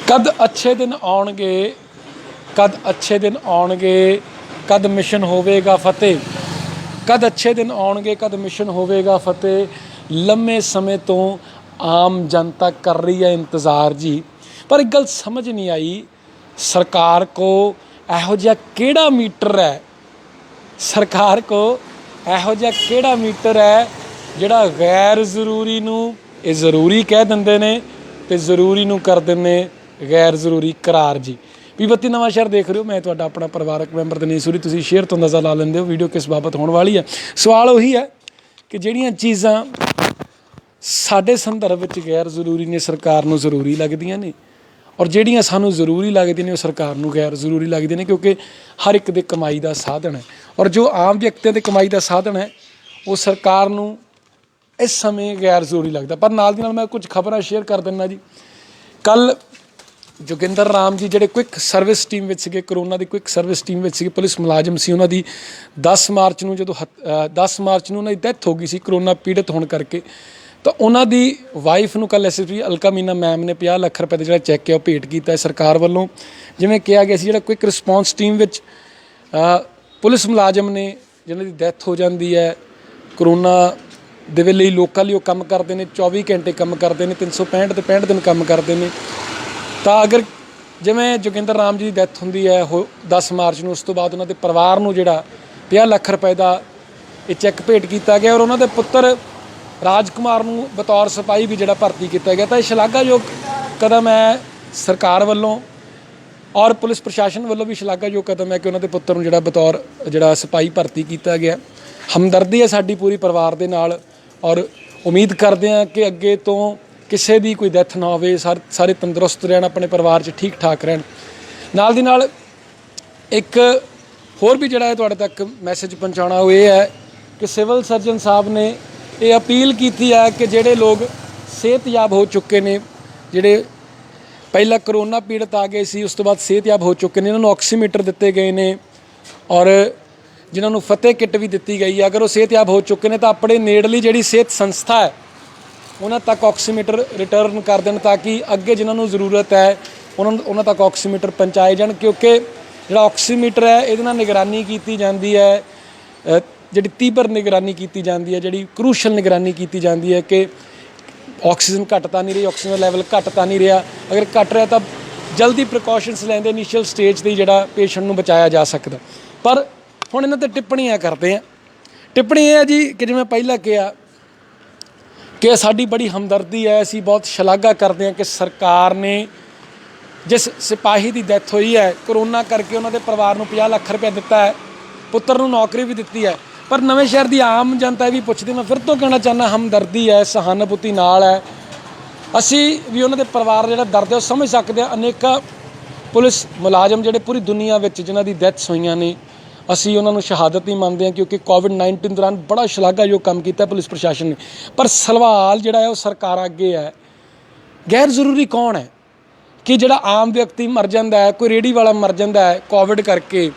कद अच्छे दिन आउणगे, कद अच्छे दिन आउणगे, कद मिशन होवेगा फतेह। कद अच्छे दिन आउणगे, कद मिशन होवेगा फतेह। लंबे समय तो आम जनता कर रही है इंतज़ार जी, पर एक गल समझ नहीं आई सरकार को इहो जिहा किहड़ा मीटर है, सरकार को इहो जिहा किहड़ा मीटर है जिहड़ा गैर ਜ਼ਰੂਰੀ ਨੂੰ ਇਹ ਜ਼ਰੂਰੀ ਕਹਿ ਦਿੰਦੇ ਨੇ ਤੇ ਜ਼ਰੂਰੀ ਨੂੰ ਕਰ ਦਿੰਦੇ गैर ਜ਼ਰੂਰੀ करार जी। पीबत्ती नवां शहर देख रहे हो, मैं तुहाडा अपना परिवारक मैंबर दिनेश सूरी। तुसीं शेयर तो अंदाज़ा ला लेंदे हो वीडियो किस बाबत होने वाली है। सवाल उही है कि जिहड़ियां चीज़ां साडे संदर्भ विच गैर ਜ਼ਰੂਰੀ ने सरकार नूं ਜ਼ਰੂਰੀ लगदियां ने, और ਜਿਹੜੀਆਂ ਸਾਨੂੰ ਜ਼ਰੂਰੀ ਲੱਗਦੀਆਂ ਨੇ ਉਹ ਸਰਕਾਰ ਨੂੰ ਗੈਰ ਜ਼ਰੂਰੀ ਲੱਗਦੀਆਂ ਨੇ, ਕਿਉਂਕਿ ਹਰ ਇੱਕ ਦੇ ਕਮਾਈ ਦਾ ਸਾਧਨ ਹੈ। ਔਰ ਜੋ ਆਮ ਵਿਅਕਤੀਆਂ ਦੇ ਕਮਾਈ ਦਾ ਸਾਧਨ ਹੈ ਉਹ ਸਰਕਾਰ ਨੂੰ ਇਸ ਸਮੇਂ ਗੈਰ ਜ਼ਰੂਰੀ ਲੱਗਦਾ। ਪਰ ਨਾਲ ਦੀ ਨਾਲ ਮੈਂ ਕੁਝ ਖਬਰਾਂ ਸ਼ੇਅਰ ਕਰ ਦਿੰਦਾ ਜੀ। ਕੱਲ੍ਹ ਜੋਗਿੰਦਰ ਰਾਮ ਜੀ ਜਿਹੜੇ ਕੁਇਕ ਸਰਵਿਸ ਟੀਮ ਵਿੱਚ ਸੀਗੇ, ਕਰੋਨਾ ਦੀ ਕੁਇਕ ਸਰਵਿਸ ਟੀਮ ਵਿੱਚ ਸੀਗੇ, ਪੁਲਿਸ ਮੁਲਾਜ਼ਮ ਸੀ। ਉਹਨਾਂ ਦੀ 10 ਮਾਰਚ ਨੂੰ ਜਦੋਂ 10 ਮਾਰਚ ਨੂੰ ਉਹਨਾਂ ਦੀ ਡੈਥ ਹੋ ਗਈ ਸੀ ਕਰੋਨਾ ਪੀੜਤ ਹੋਣ ਕਰਕੇ। ਤਾਂ ਉਹਨਾਂ ਦੀ ਵਾਈਫ ਨੂੰ ਕੱਲ੍ਹ ਐਸਐਸਪੀ ਅਲਕਾ ਮੀਨਾ ਮੈਮ ਨੇ 50 ਲੱਖ ਰੁਪਏ ਦਾ ਜਿਹੜਾ ਚੈੱਕ ਹੈ ਉਹ ਭੇਟ ਕੀਤਾ ਹੈ ਸਰਕਾਰ ਵੱਲੋਂ। ਜਿਵੇਂ ਕਿਹਾ ਗਿਆ ਸੀ, ਜਿਹੜਾ ਕੁਇਕ ਰਿਸਪੌਂਸ ਟੀਮ ਵਿੱਚ ਪੁਲਿਸ ਮੁਲਾਜ਼ਮ ਨੇ ਜਿਹਨਾਂ ਦੀ ਡੈਥ ਹੋ ਜਾਂਦੀ ਹੈ ਕਰੋਨਾ ਦੇ ਵੇਲੇ, ਲੋਕਾਂ ਲਈ ਉਹ ਕੰਮ ਕਰਦੇ ਨੇ, 24 ਘੰਟੇ ਕੰਮ ਕਰਦੇ ਨੇ, 365 ਤੇ 65 ਦਿਨ ਕੰਮ ਕਰਦੇ ਨੇ। ਤਾਂ ਅਗਰ ਜਿਵੇਂ ਜੋਗਿੰਦਰ ਰਾਮ ਜੀ ਦੀ ਡੈਥ ਹੁੰਦੀ ਹੈ ਉਹ 10 ਮਾਰਚ ਨੂੰ, ਉਸ ਤੋਂ ਬਾਅਦ ਉਹਨਾਂ ਦੇ ਪਰਿਵਾਰ ਨੂੰ ਜਿਹੜਾ 50 ਲੱਖ ਰੁਪਏ ਦਾ ਇਹ ਚੈੱਕ ਭੇਟ ਕੀਤਾ ਗਿਆ, ਔਰ ਉਹਨਾਂ ਦੇ ਪੁੱਤਰ ਰਾਜ ਕੁਮਾਰ ਨੂੰ ਬਤੌਰ ਸਿਪਾਹੀ ਵੀ ਜਿਹੜਾ ਭਰਤੀ ਕੀਤਾ ਗਿਆ। ਤਾਂ ਇਹ ਸ਼ਲਾਘਾਯੋਗ ਕਦਮ ਹੈ ਸਰਕਾਰ ਵੱਲੋਂ, ਔਰ ਪੁਲਿਸ ਪ੍ਰਸ਼ਾਸਨ ਵੱਲੋਂ ਵੀ ਸ਼ਲਾਘਾਯੋਗ ਕਦਮ ਹੈ ਕਿ ਉਹਨਾਂ ਦੇ ਪੁੱਤਰ ਨੂੰ ਜਿਹੜਾ ਬਤੌਰ ਜਿਹੜਾ ਸਿਪਾਹੀ ਭਰਤੀ ਕੀਤਾ ਗਿਆ। ਹਮਦਰਦੀ ਹੈ ਸਾਡੀ ਪੂਰੀ ਪਰਿਵਾਰ ਦੇ ਨਾਲ, ਔਰ ਉਮੀਦ ਕਰਦੇ ਹਾਂ ਕਿ ਅੱਗੇ ਤੋਂ ਕਿਸੇ ਦੀ ਕੋਈ ਡੈਥ ਨਾ ਹੋਵੇ, ਸਾਰੇ ਤੰਦਰੁਸਤ ਰਹਿਣ, ਆਪਣੇ ਪਰਿਵਾਰ 'ਚ ਠੀਕ ਠਾਕ ਰਹਿਣ। ਨਾਲ ਦੀ ਨਾਲ ਇੱਕ ਹੋਰ ਵੀ ਜਿਹੜਾ ਹੈ ਤੁਹਾਡੇ ਤੱਕ ਮੈਸੇਜ ਪਹੁੰਚਾਉਣਾ ਉਹ ਇਹ ਹੈ ਕਿ ਸਿਵਲ ਸਰਜਨ ਸਾਹਿਬ ਨੇ ਇਹ ਅਪੀਲ ਕੀਤੀ ਹੈ ਕਿ ਜਿਹੜੇ ਲੋਕ ਸਿਹਤਯਾਬ ਹੋ ਚੁੱਕੇ ਨੇ, ਜਿਹੜੇ ਪਹਿਲਾਂ ਕਰੋਨਾ ਪੀੜਤ ਆ ਗਏ ਸੀ ਉਸ ਤੋਂ ਬਾਅਦ ਸਿਹਤਯਾਬ ਹੋ ਚੁੱਕੇ ਨੇ, ਇਹਨਾਂ ਨੂੰ ਆਕਸੀਮੀਟਰ ਦਿੱਤੇ ਗਏ ਨੇ, ਔਰ ਜਿਨ੍ਹਾਂ ਨੂੰ ਫਤਿਹ ਕਿੱਟ ਵੀ ਦਿੱਤੀ ਗਈ ਹੈ। ਅਗਰ ਉਹ ਸਿਹਤਯਾਬ ਹੋ ਚੁੱਕੇ ਨੇ ਤਾਂ ਆਪਣੇ ਨੇੜਲੀ ਜਿਹੜੀ ਸਿਹਤ ਸੰਸਥਾ ਹੈ ਉਹਨਾਂ ਤੱਕ ਆਕਸੀਮੀਟਰ ਰਿਟਰਨ ਕਰ ਦੇਣ, ਤਾਂ ਕਿ ਅੱਗੇ ਜਿਨ੍ਹਾਂ ਨੂੰ ਜ਼ਰੂਰਤ ਹੈ ਉਹਨਾਂ ਤੱਕ ਆਕਸੀਮੀਟਰ ਪਹੁੰਚਾਏ ਜਾਣ। ਕਿਉਂਕਿ ਜਿਹੜਾ ਆਕਸੀਮੀਟਰ ਹੈ ਇਹਦੇ ਨਾਲ ਨਿਗਰਾਨੀ ਕੀਤੀ ਜਾਂਦੀ ਹੈ, ਜਿਹੜੀ ਤੀਬਰ ਨਿਗਰਾਨੀ ਕੀਤੀ ਜਾਂਦੀ ਹੈ, ਜਿਹੜੀ ਕਰੂਸ਼ਲ ਨਿਗਰਾਨੀ ਕੀਤੀ ਜਾਂਦੀ ਹੈ ਕਿ ਆਕਸੀਜਨ ਘੱਟ ਤਾਂ ਨਹੀਂ ਰਹੀ, ਆਕਸੀਜਨ ਦਾ ਲੈਵਲ ਘੱਟ ਤਾਂ ਨਹੀਂ ਰਿਹਾ। ਅਗਰ ਘੱਟ ਰਿਹਾ ਤਾਂ ਜਲਦੀ ਪ੍ਰੀਕਾਸ਼ਨਸ ਲੈਂਦੇ ਇਨੀਸ਼ੀਅਲ ਸਟੇਜ 'ਤੇ ਜਿਹੜਾ ਪੇਸ਼ੈਂਟ ਨੂੰ ਬਚਾਇਆ ਜਾ ਸਕਦਾ। ਪਰ ਹੁਣ ਇਹਨਾਂ 'ਤੇ ਟਿੱਪਣੀਆਂ ਕਰਦੇ ਹਾਂ। ਟਿੱਪਣੀ ਇਹ ਹੈ ਜੀ ਕਿ ਜਿਵੇਂ ਪਹਿਲਾਂ ਕਿਹਾ ਕਿ ਸਾਡੀ ਬੜੀ ਹਮਦਰਦੀ ਹੈ, ਅਸੀਂ ਬਹੁਤ ਸ਼ਲਾਘਾ ਕਰਦੇ ਹਾਂ ਕਿ ਸਰਕਾਰ ਨੇ ਜਿਸ ਸਿਪਾਹੀ ਦੀ ਡੈਥ ਹੋਈ ਹੈ ਕਰੋਨਾ ਕਰਕੇ ਉਹਨਾਂ ਦੇ ਪਰਿਵਾਰ ਨੂੰ 50 ਲੱਖ ਰੁਪਏ ਦਿੱਤਾ ਹੈ, ਪੁੱਤਰ ਨੂੰ ਨੌਕਰੀ ਵੀ ਦਿੱਤੀ ਹੈ। ਪਰ ਨਵੇਂ ਸ਼ਹਿਰ ਦੀ ਆਮ ਜਨਤਾ ਵੀ ਪੁੱਛਦੀ, ਮੈਂ ਫਿਰ ਤੋਂ ਕਹਿਣਾ ਚਾਹੁੰਦਾ, ਹਮਦਰਦੀ ਹੈ, ਸਹਾਨੁਭੂਤੀ ਨਾਲ ਹੈ। ਅਸੀਂ ਵੀ ਉਹਨਾਂ ਦੇ ਪਰਿਵਾਰ ਜਿਹੜਾ ਦਰਦ ਹੈ ਉਹ ਸਮਝ ਸਕਦੇ ਹਾਂ। ਅਨੇਕਾਂ ਪੁਲਿਸ ਮੁਲਾਜ਼ਮ ਜਿਹੜੇ ਪੂਰੀ ਦੁਨੀਆ ਵਿੱਚ ਜਿਨ੍ਹਾਂ ਦੀ ਡੈਥਸ ਹੋਈਆਂ ਨੇ, ਅਸੀਂ ਉਹਨਾਂ ਨੂੰ ਸ਼ਹਾਦਤ ਹੀ ਮੰਨਦੇ ਹਾਂ, ਕਿਉਂਕਿ ਕੋਵਿਡ-19 ਦੌਰਾਨ ਬੜਾ ਸ਼ਲਾਘਾਯੋਗ ਕੰਮ ਕੀਤਾ ਪੁਲਿਸ ਪ੍ਰਸ਼ਾਸਨ ਨੇ। ਪਰ ਸਵਾਲ ਜਿਹੜਾ ਹੈ ਉਹ ਸਰਕਾਰ ਅੱਗੇ ਹੈ, ਗੈਰ ਜ਼ਰੂਰੀ ਕੌਣ ਹੈ? ਕਿ ਜਿਹੜਾ ਆਮ ਵਿਅਕਤੀ ਮਰ ਜਾਂਦਾ ਹੈ, ਕੋਈ ਰੇਹੜੀ ਵਾਲਾ ਮਰ ਜਾਂਦਾ ਹੈ ਕੋਵਿਡ ਕਰਕੇ,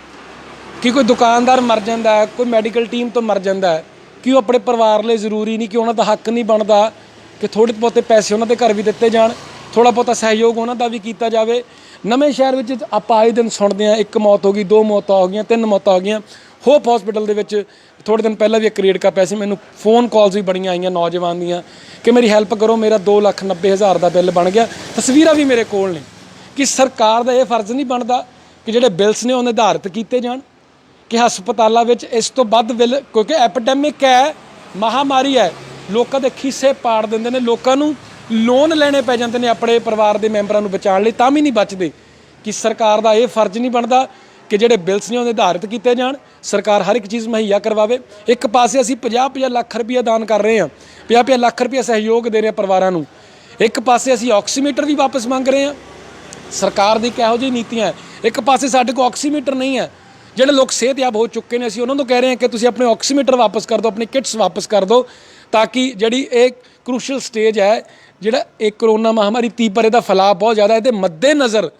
ਕਿ ਕੋਈ ਦੁਕਾਨਦਾਰ ਮਰ ਜਾਂਦਾ ਹੈ, ਕੋਈ ਮੈਡੀਕਲ ਟੀਮ ਤੋਂ ਮਰ ਜਾਂਦਾ ਹੈ, ਕਿ ਉਹ ਆਪਣੇ ਪਰਿਵਾਰ ਲਈ ਜ਼ਰੂਰੀ ਨਹੀਂ, ਕਿ ਉਹਨਾਂ ਦਾ ਹੱਕ ਨਹੀਂ ਬਣਦਾ ਕਿ ਥੋੜ੍ਹੇ ਬਹੁਤੇ ਪੈਸੇ ਉਹਨਾਂ ਦੇ ਘਰ ਵੀ ਦਿੱਤੇ ਜਾਣ, ਥੋੜ੍ਹਾ ਬਹੁਤਾ ਸਹਿਯੋਗ ਉਹਨਾਂ ਦਾ ਵੀ ਕੀਤਾ ਜਾਵੇ। ਨਵੇਂ ਸ਼ਹਿਰ ਵਿੱਚ ਆਪਾਂ ਆਏ ਦਿਨ ਸੁਣਦੇ ਹਾਂ 1 ਮੌਤ ਹੋ ਗਈ, 2 ਮੌਤਾਂ ਹੋ ਗਈਆਂ, 3 ਮੌਤਾਂ ਹੋ ਗਈਆਂ। ਹੋਪ ਹੌਸਪੀਟਲ ਦੇ ਵਿੱਚ ਥੋੜ੍ਹੇ ਦਿਨ ਪਹਿਲਾਂ ਵੀ ਇੱਕ ਰੇੜਕਾ ਪਿਆ ਸੀ, ਮੈਨੂੰ ਫੋਨ ਕਾਲਸ ਵੀ ਬੜੀਆਂ ਆਈਆਂ ਨੌਜਵਾਨ ਦੀਆਂ ਕਿ ਮੇਰੀ ਹੈਲਪ ਕਰੋ, ਮੇਰਾ 2,90,000 ਦਾ ਬਿੱਲ ਬਣ ਗਿਆ। ਤਸਵੀਰਾਂ ਵੀ ਮੇਰੇ ਕੋਲ ਨੇ। ਕਿ ਸਰਕਾਰ ਦਾ ਇਹ ਫਰਜ਼ ਨਹੀਂ ਬਣਦਾ ਕਿ ਜਿਹੜੇ ਬਿੱਲਸ ਨੇ ਉਹ ਨਿਰਧਾਰਿਤ ਕੀਤੇ ਜਾਣ, ਕਿ ਹਸਪਤਾਲਾਂ ਵਿੱਚ ਇਸ ਤੋਂ ਵੱਧ ਬਿੱਲ, ਕਿਉਂਕਿ ਐਪੀਡੈਮਿਕ ਹੈ, ਮਹਾਂਮਾਰੀ ਹੈ, ਲੋਕਾਂ ਦੇ ਖੀਸੇ ਪਾੜ ਦਿੰਦੇ ਨੇ, ਲੋਕਾਂ ਨੂੰ ਲੋਨ ਲੈਣੇ ਪੈ ਜਾਂਦੇ ਨੇ ਆਪਣੇ ਪਰਿਵਾਰ ਦੇ ਮੈਂਬਰਾਂ ਨੂੰ ਬਚਾਉਣ ਲਈ, ਤਾਂ ਵੀ ਨਹੀਂ ਬਚਦੇ। ਕਿ ਸਰਕਾਰ ਦਾ ਇਹ ਫਰਜ਼ ਨਹੀਂ ਬਣਦਾ ਕਿ ਜਿਹੜੇ ਬਿੱਲਸ ਨੇ ਉਹ ਨਿਰਧਾਰਿਤ ਕੀਤੇ ਜਾਣ, ਸਰਕਾਰ ਹਰ ਇੱਕ ਚੀਜ਼ ਮੁਹੱਈਆ ਕਰਵਾਵੇ। ਇੱਕ ਪਾਸੇ ਅਸੀਂ 50-50 ਲੱਖ ਰੁਪਈਆ ਦਾਨ ਕਰ ਰਹੇ ਹਾਂ, 50-50 ਲੱਖ ਰੁਪਈਆ ਸਹਿਯੋਗ ਦੇ ਰਹੇ ਹਾਂ ਪਰਿਵਾਰਾਂ ਨੂੰ, ਇੱਕ ਪਾਸੇ ਅਸੀਂ ਆਕਸੀਮੀਟਰ ਵੀ ਵਾਪਸ ਮੰਗ ਰਹੇ ਹਾਂ। ਸਰਕਾਰ ਦੀ ਕਿਹੋ ਜਿਹੀ ਨੀਤੀਆਂ ਹੈ? ਇੱਕ ਪਾਸੇ ਸਾਡੇ ਕੋਲ ਆਕਸੀਮੀਟਰ ਨਹੀਂ ਹੈ, ਜਿਹੜੇ ਲੋਕ ਸਿਹਤਯਾਬ ਹੋ ਚੁੱਕੇ ਨੇ ਅਸੀਂ ਉਹਨਾਂ ਨੂੰ ਕਹਿ ਰਹੇ ਹਾਂ ਕਿ ਤੁਸੀਂ ਆਪਣੇ ਆਕਸੀਮੀਟਰ ਵਾਪਸ ਕਰ ਦਿਓ, ਆਪਣੀ ਕਿਟਸ ਵਾਪਸ ਕਰ ਦਿਓ, ਤਾਂ ਕਿ ਜਿਹੜੀ ਇਹ ਕਰੂਸ਼ਲ ਸਟੇਜ ਹੈ, ਜਿਹੜਾ ਇਹ ਕਰੋਨਾ ਮਹਾਂਮਾਰੀ ਤੀਬਰ, ਇਹਦਾ ਫੈਲਾਅ ਬਹੁਤ ਜ਼ਿਆਦਾ, ਇਹਦੇ ਮੱਦੇ ਨਜ਼ਰ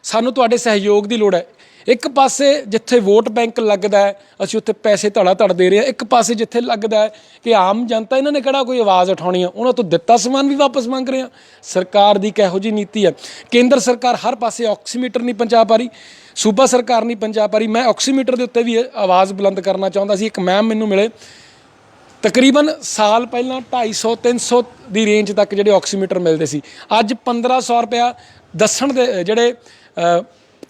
ਸਾਨੂੰ ਤੁਹਾਡੇ ਸਹਿਯੋਗ ਦੀ ਲੋੜ ਹੈ। ਇੱਕ ਪਾਸੇ ਜਿੱਥੇ ਵੋਟ ਬੈਂਕ ਲੱਗਦਾ ਹੈ ਅਸੀਂ ਉੱਥੇ ਪੈਸੇ ਧੜਾ ਧੜ ਦੇ ਰਹੇ ਹਾਂ, ਇੱਕ ਪਾਸੇ ਜਿੱਥੇ ਲੱਗਦਾ ਹੈ ਕਿ ਆਮ ਜਨਤਾ ਇਹਨਾਂ ਨੇ ਕਿਹੜਾ ਕੋਈ ਆਵਾਜ਼ ਉਠਾਉਣੀ ਆ, ਉਹਨਾਂ ਤੋਂ ਦਿੱਤਾ ਸਮਾਨ ਵੀ ਵਾਪਸ ਮੰਗ ਰਹੇ ਆ। ਸਰਕਾਰ ਦੀ ਕਿਹੋ ਜਿਹੀ ਨੀਤੀ ਹੈ। ਕੇਂਦਰ ਸਰਕਾਰ ਹਰ ਪਾਸੇ ਆਕਸੀਮੀਟਰ ਨਹੀਂ ਪਹੁੰਚਾ ਪਾ ਰਹੀ, ਸੂਬਾ ਸਰਕਾਰ ਨਹੀਂ ਪਹੁੰਚਾ ਪਾ ਰਹੀ। ਮੈਂ ਆਕਸੀਮੀਟਰ ਦੇ ਉੱਤੇ ਵੀ ਆਵਾਜ਼ ਬੁਲੰਦ ਕਰਨਾ ਚਾਹੁੰਦਾ ਸੀ। ਇੱਕ ਮੈਮ ਮੈਨੂੰ ਮਿਲੇ, ਤਕਰੀਬਨ ਸਾਲ ਪਹਿਲਾਂ 250-300 ਦੀ ਰੇਂਜ ਤੱਕ ਜਿਹੜੇ ਆਕਸੀਮੀਟਰ ਮਿਲਦੇ ਸੀ, ਅੱਜ 1500 ਰੁਪਇਆ ਦੱਸਣ ਦੇ ਜਿਹੜੇ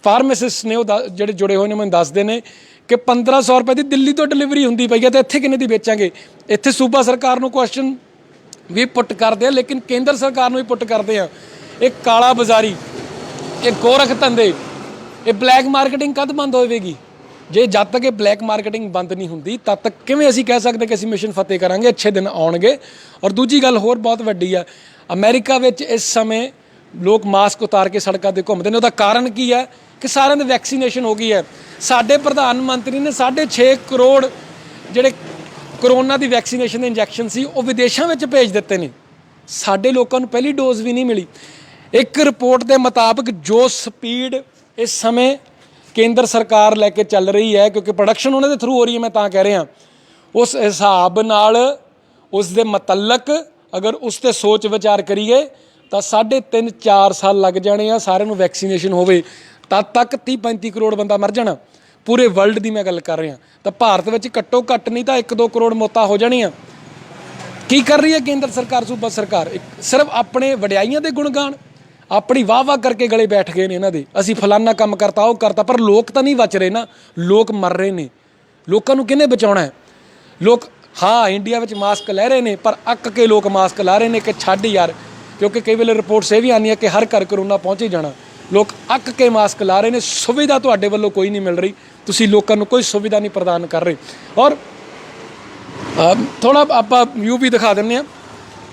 ਫਾਰਮਾਸਿਸਟ ਨੇ ਉਹ ਜਿਹੜੇ ਜੁੜੇ ਹੋਏ ਨੇ ਮੈਨੂੰ ਦੱਸਦੇ ਨੇ ਕਿ 1500 ਰੁਪਏ ਦੀ ਦਿੱਲੀ ਤੋਂ ਡਿਲੀਵਰੀ ਹੁੰਦੀ ਪਈ ਹੈ ਤੇ ਇੱਥੇ ਕਿੰਨੇ ਦੀ ਵੇਚਾਂਗੇ। ਇੱਥੇ ਸੂਬਾ ਸਰਕਾਰ ਨੂੰ ਕੁਐਸਚਨ ਵੀ ਪੁੱਟ ਕਰਦੇ ਆ, ਲੇਕਿਨ ਕੇਂਦਰ ਸਰਕਾਰ ਨੂੰ ਵੀ ਪੁੱਟ ਕਰਦੇ ਆ। ਇਹ ਕਾਲਾ ਬਾਜ਼ਾਰੀ, ਇਹ ਗੋਰਖ ਧੰਦੇ, ਇਹ ਬਲੈਕ ਮਾਰਕੀਟਿੰਗ ਕਦ ਬੰਦ ਹੋਵੇਗੀ? ਜੇ ਜਦ ਤੱਕ ਇਹ ਬਲੈਕ ਮਾਰਕੀਟਿੰਗ ਬੰਦ ਨਹੀਂ ਹੁੰਦੀ ਤਦ ਤੱਕ ਕਿਵੇਂ ਅਸੀਂ ਕਹਿ ਸਕਦੇ ਕਿ ਅਸੀਂ ਮਿਸ਼ਨ ਫਤਿਹ ਕਰਾਂਗੇ, ਅੱਛੇ ਦਿਨ ਆਉਣਗੇ। ਔਰ ਦੂਜੀ ਗੱਲ ਹੋਰ ਬਹੁਤ ਵੱਡੀ ਆ, ਅਮਰੀਕਾ ਵਿੱਚ ਇਸ ਸਮੇਂ ਲੋਕ ਮਾਸਕ ਉਤਾਰ ਕੇ ਸੜਕਾਂ 'ਤੇ ਘੁੰਮਦੇ ਨੇ। ਉਹਦਾ ਕਾਰਨ ਕੀ ਹੈ ਕਿ ਸਾਰਿਆਂ ਦੀ ਵੈਕਸੀਨੇਸ਼ਨ ਹੋ ਗਈ ਹੈ। ਸਾਡੇ ਪ੍ਰਧਾਨ ਮੰਤਰੀ ਨੇ 6.5 ਕਰੋੜ ਜਿਹੜੇ ਕਰੋਨਾ ਦੀ ਵੈਕਸੀਨੇਸ਼ਨ ਦੇ ਇੰਜੈਕਸ਼ਨ ਸੀ ਉਹ ਵਿਦੇਸ਼ਾਂ ਵਿੱਚ ਭੇਜ ਦਿੱਤੇ ਨੇ। ਸਾਡੇ ਲੋਕਾਂ ਨੂੰ ਪਹਿਲੀ ਡੋਜ਼ ਵੀ ਨਹੀਂ ਮਿਲੀ। ਇੱਕ ਰਿਪੋਰਟ ਦੇ ਮੁਤਾਬਕ ਜੋ ਸਪੀਡ ਇਸ ਸਮੇਂ ਕੇਂਦਰ ਸਰਕਾਰ ਲੈ ਕੇ ਚੱਲ ਰਹੀ ਹੈ, ਕਿਉਂਕਿ ਪ੍ਰੋਡਕਸ਼ਨ ਉਹਨਾਂ ਦੇ ਥਰੂ ਹੋ ਰਹੀ ਹੈ, ਮੈਂ ਤਾਂ ਕਹਿ ਰਿਹਾ, ਉਸ ਹਿਸਾਬ ਨਾਲ ਉਸ ਦੇ ਮੁਤਲਕ ਅਗਰ ਉਸ 'ਤੇ ਸੋਚ ਵਿਚਾਰ ਕਰੀਏ ਤਾਂ 3.5-4 ਸਾਲ ਲੱਗ ਜਾਣੇ ਆ ਸਾਰਿਆਂ ਨੂੰ ਵੈਕਸੀਨੇਸ਼ਨ ਹੋਵੇ। ਤਦ ਤੱਕ 30-35 ਕਰੋੜ ਬੰਦਾ ਮਰ ਜਾਣਾ, ਪੂਰੇ ਵਰਲਡ ਦੀ ਮੈਂ ਗੱਲ ਕਰ ਰਿਹਾ। ਤਾਂ ਭਾਰਤ ਵਿੱਚ ਘੱਟੋ ਘੱਟ ਨਹੀਂ ਤਾਂ 1-2 ਕਰੋੜ ਮੌਤਾਂ ਹੋ ਜਾਣੀਆਂ। ਕੀ ਕਰ ਰਹੀ ਹੈ ਕੇਂਦਰ ਸਰਕਾਰ, ਸੂਬਾ ਸਰਕਾਰ? ਸਿਰਫ ਆਪਣੇ ਵਡਿਆਈਆਂ ਦੇ ਗੁਣਗਾਨ, ਆਪਣੀ ਵਾਹ ਕਰਕੇ ਗਲੇ ਬੈਠ ਗਏ ਨੇ ਇਹਨਾਂ ਦੇ। ਅਸੀਂ ਫਲਾਨਾ ਕੰਮ ਕਰਤਾ, ਉਹ ਕਰਤਾ, ਪਰ ਲੋਕ ਤਾਂ ਨਹੀਂ ਬਚ ਰਹੇ ਨਾ, ਲੋਕ ਮਰ ਰਹੇ ਨੇ। ਲੋਕਾਂ ਨੂੰ ਕਿਹਨੇ ਬਚਾਉਣਾ ਹੈ? ਲੋਕ ਹਾਂ ਇੰਡੀਆ ਵਿੱਚ ਮਾਸਕ ਲੈ ਰਹੇ ਨੇ, ਪਰ ਅੱਕ ਕੇ ਲੋਕ ਮਾਸਕ ਲਾ ਰਹੇ ਨੇ ਕਿ ਛੱਡ ਯਾਰ, ਕਿਉਂਕਿ ਕਈ ਵੇਲੇ ਰਿਪੋਰਟਸ ਇਹ ਵੀ ਆਉਂਦੀਆਂ ਕਿ ਹਰ ਘਰ ਕਰੋਨਾ ਪਹੁੰਚ ਹੀ ਜਾਣਾ। ਲੋਕ ਅੱਕ ਕੇ ਮਾਸਕ ਲਾ ਰਹੇ ਨੇ। ਸੁਵਿਧਾ ਤੁਹਾਡੇ ਵੱਲੋਂ ਕੋਈ ਨਹੀਂ ਮਿਲ ਰਹੀ, ਤੁਸੀਂ ਲੋਕਾਂ ਨੂੰ ਕੋਈ ਸੁਵਿਧਾ ਨਹੀਂ ਪ੍ਰਦਾਨ ਕਰ ਰਹੇ। ਔਰ ਥੋੜ੍ਹਾ ਆਪਾਂ ਵਿਊ ਵੀ ਦਿਖਾ ਦਿੰਦੇ ਹਾਂ।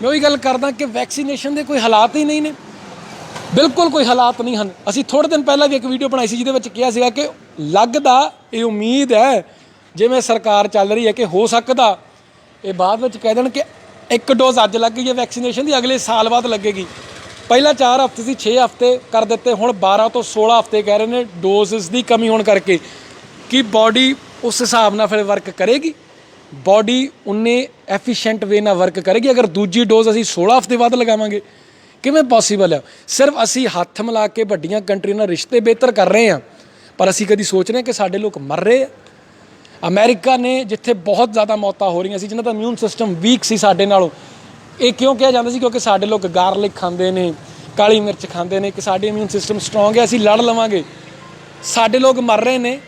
ਮੈਂ ਉਹੀ ਗੱਲ ਕਰਦਾ ਕਿ ਵੈਕਸੀਨੇਸ਼ਨ ਦੇ ਕੋਈ ਹਾਲਾਤ ਹੀ ਨਹੀਂ ਨੇ, ਬਿਲਕੁਲ ਕੋਈ ਹਾਲਾਤ ਨਹੀਂ ਹਨ। ਅਸੀਂ ਥੋੜ੍ਹੇ ਦਿਨ ਪਹਿਲਾਂ ਵੀ ਇੱਕ ਵੀਡੀਓ ਬਣਾਈ ਸੀ ਜਿਹਦੇ ਵਿੱਚ ਕਿਹਾ ਸੀਗਾ ਕਿ ਲੱਗਦਾ, ਇਹ ਉਮੀਦ ਹੈ ਜਿਵੇਂ ਸਰਕਾਰ ਚੱਲ ਰਹੀ ਹੈ ਕਿ ਹੋ ਸਕਦਾ ਇਹ ਬਾਅਦ ਵਿੱਚ ਕਹਿ ਦੇਣ ਕਿ ਇੱਕ ਡੋਜ਼ ਅੱਜ ਲੱਗ ਗਈ ਹੈ ਵੈਕਸੀਨੇਸ਼ਨ ਦੀ, ਅਗਲੇ ਸਾਲ ਬਾਅਦ ਲੱਗੇਗੀ। ਪਹਿਲਾਂ 4 ਹਫ਼ਤੇ ਸੀ, 6 ਹਫ਼ਤੇ ਕਰ ਦਿੱਤੇ, ਹੁਣ 12 ਤੋਂ 16 ਹਫ਼ਤੇ ਕਹਿ ਰਹੇ ਨੇ। ਡੋਜ਼ਸ ਦੀ ਕਮੀ ਹੋਣ ਕਰਕੇ ਕਿ ਬਾਡੀ ਉਸ ਹਿਸਾਬ ਨਾਲ ਫਿਰ ਵਰਕ ਕਰੇਗੀ, ਬਾਡੀ ਉਨੇ ਐਫੀਸ਼ੀਐਂਟ ਵੇ ਨਾਲ ਵਰਕ ਕਰੇਗੀ ਅਗਰ ਦੂਜੀ ਡੋਜ਼ ਅਸੀਂ 16 ਹਫ਼ਤੇ ਬਾਅਦ ਲਗਾਵਾਂਗੇ? ਕਿਵੇਂ ਪੋਸੀਬਲ ਹੈ? ਸਿਰਫ ਅਸੀਂ ਹੱਥ ਮਿਲਾ ਕੇ ਵੱਡੀਆਂ ਕੰਟਰੀਆਂ ਨਾਲ ਰਿਸ਼ਤੇ ਬਿਹਤਰ ਕਰ ਰਹੇ ਹਾਂ, ਪਰ ਅਸੀਂ ਕਦੀ ਸੋਚ ਰਹੇ ਕਿ ਸਾਡੇ ਲੋਕ ਮਰ ਰਹੇ ਆ। ਅਮਰੀਕਾ ਨੇ ਜਿੱਥੇ ਬਹੁਤ ਜ਼ਿਆਦਾ ਮੌਤਾਂ ਹੋ ਰਹੀਆਂ ਸੀ, ਜਿਨ੍ਹਾਂ ਦਾ ਇਮਿਊਨ ਸਿਸਟਮ ਵੀਕ ਸੀ ਸਾਡੇ ਨਾਲੋਂ, ਇਹ ਕਿਉਂ ਕਿਹਾ ਜਾਂਦਾ ਸੀ? ਕਿਉਂਕਿ ਸਾਡੇ ਲੋਕ ਗਾਰਲਿਕ ਖਾਂਦੇ ਨੇ, ਕਾਲੀ ਮਿਰਚ ਖਾਂਦੇ ਨੇ, ਕਿ ਸਾਡੇ ਇਮਿਊਨ ਸਿਸਟਮ ਸਟਰੋਂਗ ਹੈ, ਅਸੀਂ ਲੜ ਲਵਾਂਗੇ। ਸਾਡੇ ਲੋਕ ਮਰ ਰਹੇ ਨੇ,